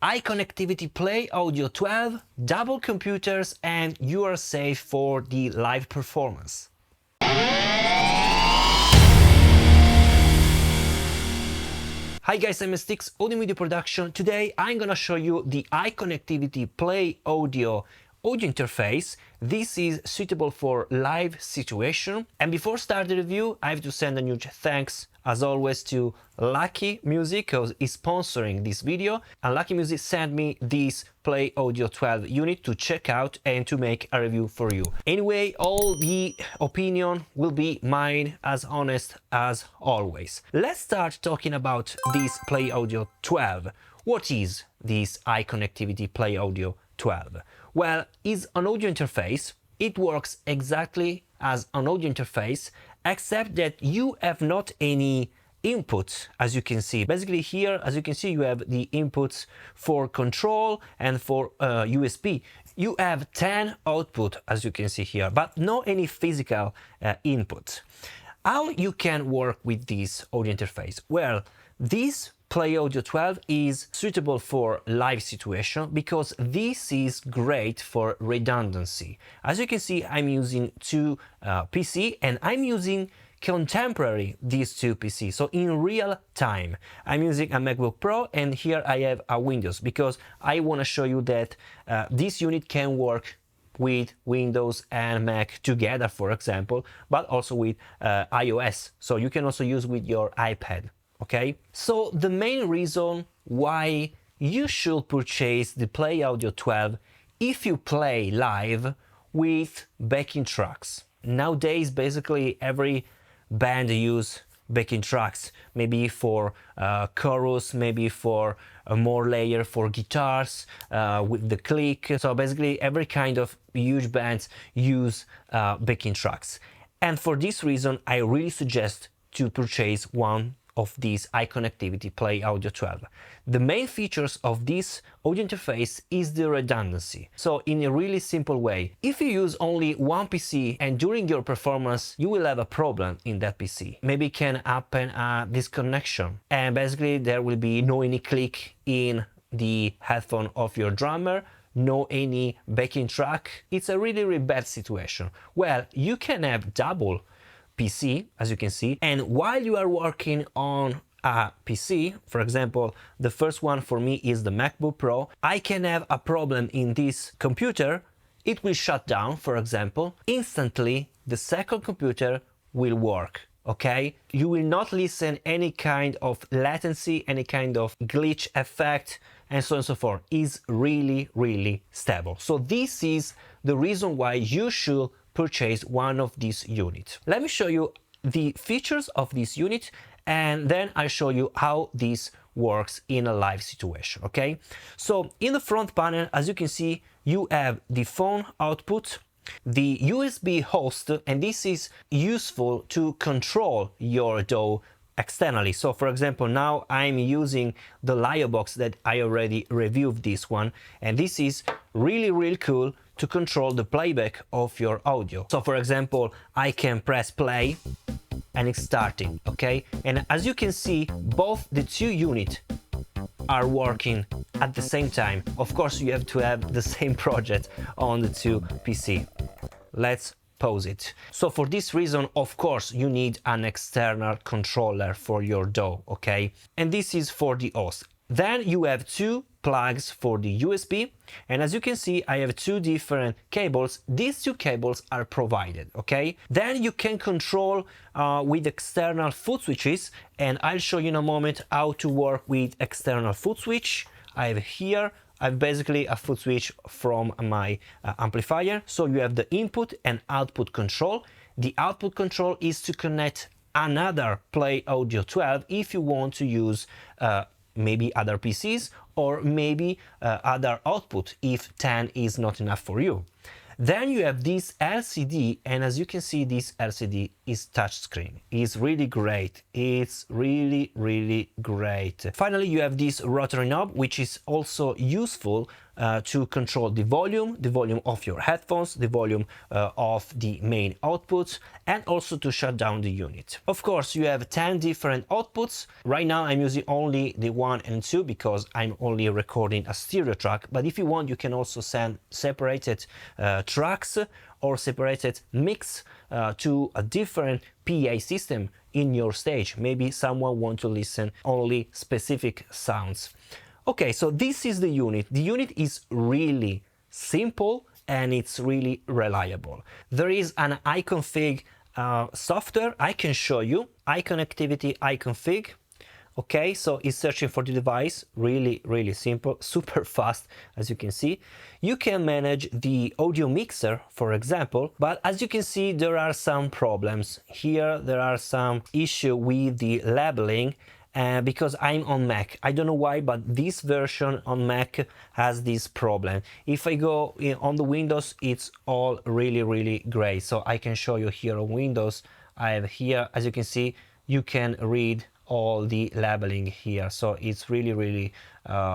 iConnectivity PlayAUDIO12, double computers, and you are safe for the live performance. Hi guys, I'm Steex, Audio Video Production. Today I'm gonna show you the iConnectivity PlayAUDIO audio interface. This is suitable for live situation. And before starting the review, I have to send a huge thanks, as always, to Lucky Music, who is sponsoring this video. And Lucky Music sent me this PlayAUDIO12 unit to check out and to make a review for you. Anyway, all the opinion will be mine, as honest as always. Let's start talking about this PlayAUDIO12. What is this iConnectivity PlayAUDIO12? Well, it's an audio interface. It works exactly as an audio interface, except that you have not any inputs, as you can see. Basically here, as you can see, you have the inputs for control and for USB. You have 10 output, as you can see here, but no any physical input. How you can work with this audio interface? Well, this PlayAUDIO12 is suitable for live situation because this is great for redundancy. As you can see, I'm using two PC and I'm using contemporary these two PCs, so in real time. I'm using a MacBook Pro and here I have a Windows because I want to show you that this unit can work with Windows and Mac together, for example, but also with iOS, so you can also use with your iPad. Okay, so the main reason why you should purchase the PlayAUDIO12 if you play live with backing tracks. Nowadays, basically every band use backing tracks, maybe for chorus, maybe for a more layer for guitars with the click. So basically every kind of huge bands use backing tracks. And for this reason, I really suggest to purchase one of this iConnectivity PlayAUDIO12. The main features of this audio interface is the redundancy. So in a really simple way, if you use only one PC and during your performance you will have a problem in that PC, maybe can happen a disconnection and basically there will be no any click in the headphone of your drummer, no any backing track. It's a really bad situation. Well, you can have double PC, as you can see, and while you are working on a PC, for example, the first one for me is the MacBook Pro, I can have a problem in this computer, it will shut down, for example, instantly the second computer will work. Okay, you will not listen any kind of latency, any kind of glitch effect, and so on and so forth. Is really stable. So this is the reason why you should purchase one of these units. Let me show you the features of this unit and then I'll show you how this works in a live situation. Okay, so in the front panel, as you can see, you have the phone output, the USB host, and this is useful to control your DAW externally. So for example, now I'm using the Lio box that I already reviewed this one, and this is really cool to control the playback of your audio. So for example, I can press play and it's starting, okay? And as you can see, both the two units are working at the same time. Of course, you have to have the same project on the two PC. Let's pause it. So for this reason, of course, you need an external controller for your DAW, okay? And this is for the host. Then you have two plugs for the USB, and as you can see, I have two different cables. These two cables are provided, okay? Then you can control with external foot switches, and I'll show you in a moment how to work with external foot switch. I have here, I've basically a foot switch from my amplifier, so you have the input and output control. The output control is to connect another PlayAUDIO12 if you want to use maybe other PCs or maybe other output if 10 is not enough for you. Then you have this LCD, and as you can see, this LCD is touchscreen. It's really great. It's really great. Finally, you have this rotary knob, which is also useful to control the volume of your headphones, the volume of the main outputs, and also to shut down the unit. Of course, you have 10 different outputs. Right now I'm using only the 1 and 2 because I'm only recording a stereo track, but if you want you can also send separated tracks or separated mix to a different PA system in your stage. Maybe someone wants to listen only specific sounds. Okay, so this is the unit. The unit is really simple and it's really reliable. There is an iConfig software I can show you, iConnectivity iConfig. Okay, so it's searching for the device, really simple, super fast, as you can see. You can manage the audio mixer, for example, but as you can see, there are some problems. Here, there are some issue with the labeling, because I'm on Mac. I don't know why, but this version on Mac has this problem. If I go on the Windows, it's all really great. So I can show you here on Windows. I have here, as you can see, you can read all the labeling here, so it's really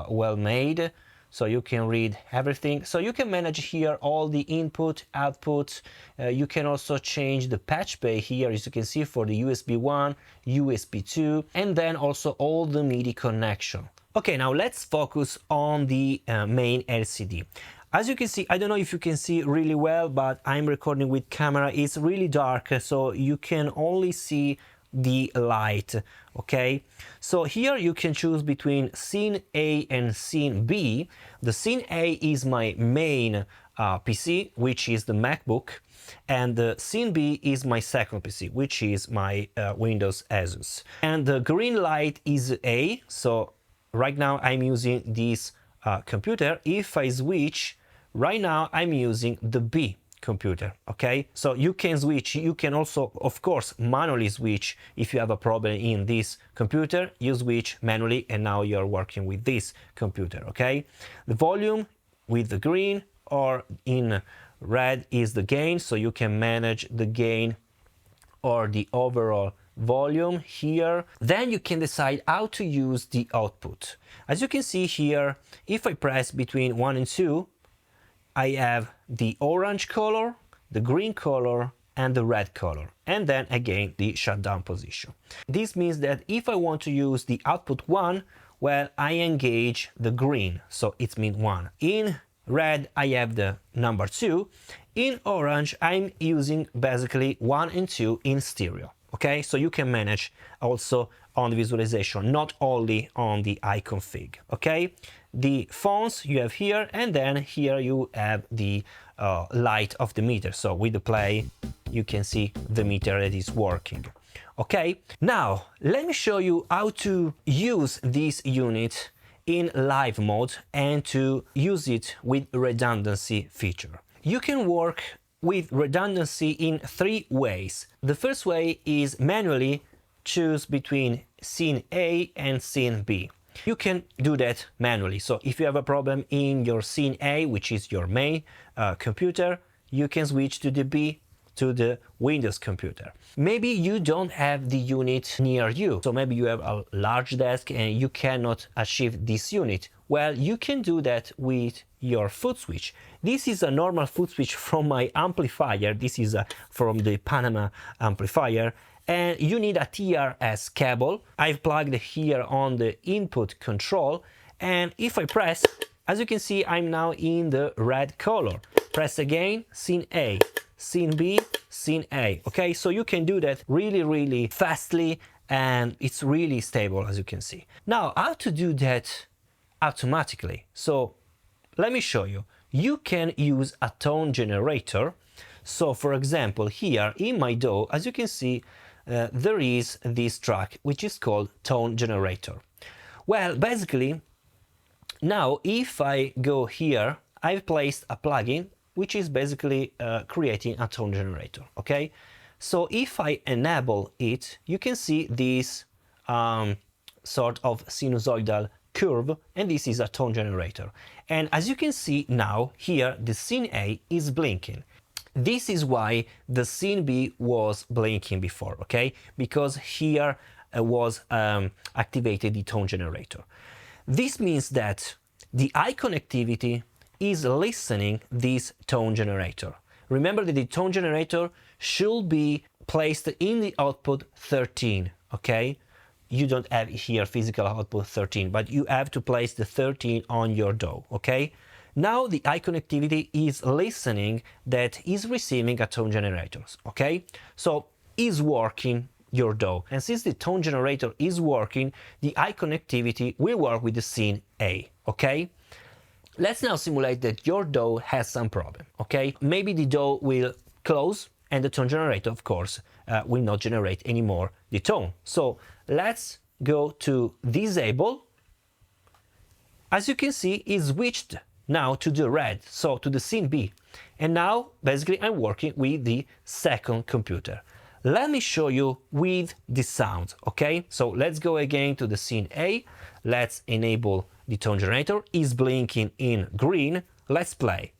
well made, so you can read everything. So you can manage here all the input, output. You can also change the patch bay here, as you can see, for the USB 1, USB 2, and then also all the MIDI connection. Okay, now let's focus on the main LCD. As you can see, I don't know if you can see really well, but I'm recording with camera. It's really dark, so you can only see the light. Okay, so here you can choose between scene A and scene B. The scene A is my main PC, which is the MacBook, and the scene B is my second PC, which is my Windows Asus. And the green light is A, so right now I'm using this computer. If I switch, right now I'm using the B computer. Okay, so you can switch. You can also, of course, manually switch. If you have a problem in this computer, you switch manually, and now you're working with this computer. Okay, the volume with the green, or in red is the gain, so you can manage the gain or the overall volume here. Then you can decide how to use the output. As you can see here, if I press between 1 and 2, I have the orange color, the green color, and the red color, and then again the shutdown position. This means that if I want to use the output 1, well, I engage the green, so it means 1. In red, I have the number 2. In orange, I'm using basically 1 and 2 in stereo. Okay, so you can manage also on the visualization, not only on the iConfig. Okay, the phones you have here, and then here you have the light of the meter. So with the play, you can see the meter that is working. Okay, now let me show you how to use this unit in live mode and to use it with redundancy feature. You can work with redundancy in 3 ways. The first way is manually choose between scene A and scene B. You can do that manually. So if you have a problem in your scene A, which is your main computer, you can switch to the B, to the Windows computer. Maybe you don't have the unit near you, so maybe you have a large desk and you cannot achieve this unit. Well, you can do that with your footswitch. This is a normal footswitch from my amplifier. This is from the Panama amplifier, and you need a TRS cable. I've plugged here on the input control, and if I press, as you can see, I'm now in the red color. Press again, scene A, scene B, scene A. Okay, so you can do that really fastly, and it's really stable, as you can see. Now, how to do that automatically? So let me show you. You can use a tone generator. So for example, here in my DAW, as you can see, there is this track which is called tone generator. Well, basically, now if I go here, I've placed a plugin which is basically creating a tone generator. Okay, so if I enable it, you can see this sort of sinusoidal curve, and this is a tone generator. And as you can see now here, the scene A is blinking. This is why the scene B was blinking before, okay? Because here was activated the tone generator. This means that the iConnectivity is listening this tone generator. Remember that the tone generator should be placed in the output 13, okay? You don't have here physical output 13, but you have to place the 13 on your DAW, okay? Now the iConnectivity is listening that is receiving a tone generator, okay? So is working your DAW. And since the tone generator is working, the iConnectivity will work with the scene A, okay? Let's now simulate that your DAW has some problem, okay? Maybe the DAW will close and the tone generator, of course, will not generate anymore the tone. So let's go to disable. As you can see, it switched now to the red, so to the scene B. And now, basically, I'm working with the second computer. Let me show you with the sound, okay? So let's go again to the scene A. Let's enable the tone generator. Is blinking in green. Let's play.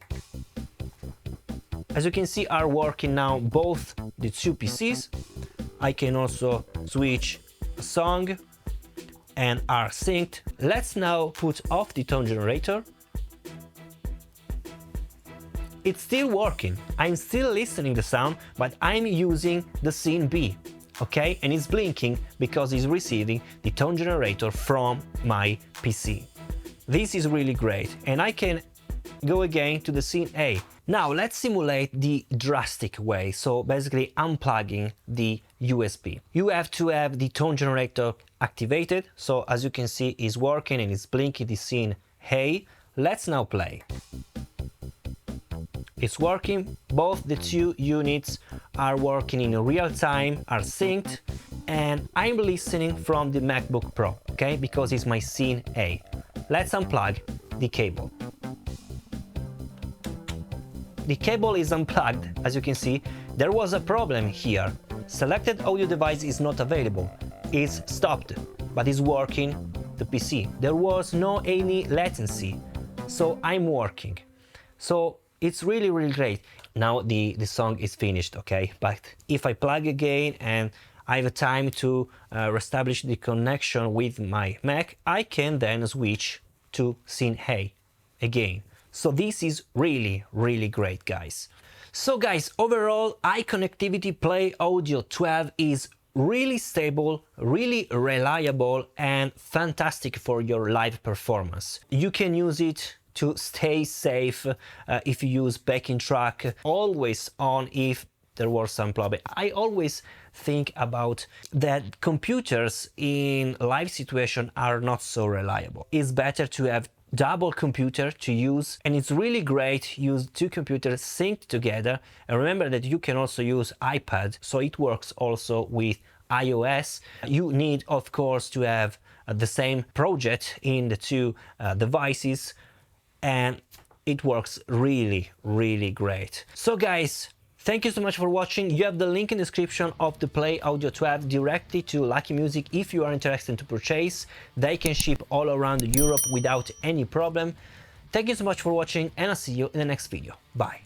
As you can see, are working now both the two PCs. I can also switch a song and are synced. Let's now put off the tone generator. It's still working. I'm still listening the sound, but I'm using the scene B, okay? And it's blinking because it's receiving the tone generator from my PC. This is really great, and I can go again to the scene A. Now let's simulate the drastic way, so basically unplugging the USB. You have to have the tone generator activated, so as you can see, it's working and it's blinking the scene A. Let's now play. It's working, both the two units are working in real time, are synced, and I'm listening from the MacBook Pro, okay, because it's my scene A. Let's unplug the cable. The cable is unplugged, as you can see. There was a problem here. Selected audio device is not available. It's stopped, but it's working the PC. There was no any latency, so I'm working. So it's really, really great. Now the song is finished, okay? But if I plug again and I have time to reestablish the connection with my Mac, I can then switch to scene A again. So this is really, really great, guys. So guys, overall, iConnectivity PlayAUDIO12 is really stable, really reliable, and fantastic for your live performance. You can use it to stay safe if you use backing track, always on if there was some problem. I always think about that computers in live situation are not so reliable. It's better to have double computer to use, and it's really great to use two computers synced together. And remember that you can also use iPad, so it works also with iOS. You need, of course, to have the same project in the two devices, and it works really, really great. So guys, thank you so much for watching. You have the link in the description of the PlayAUDIO12 directly to Lucky Music if you are interested to purchase. They can ship all around Europe without any problem. Thank you so much for watching, and I'll see you in the next video. Bye.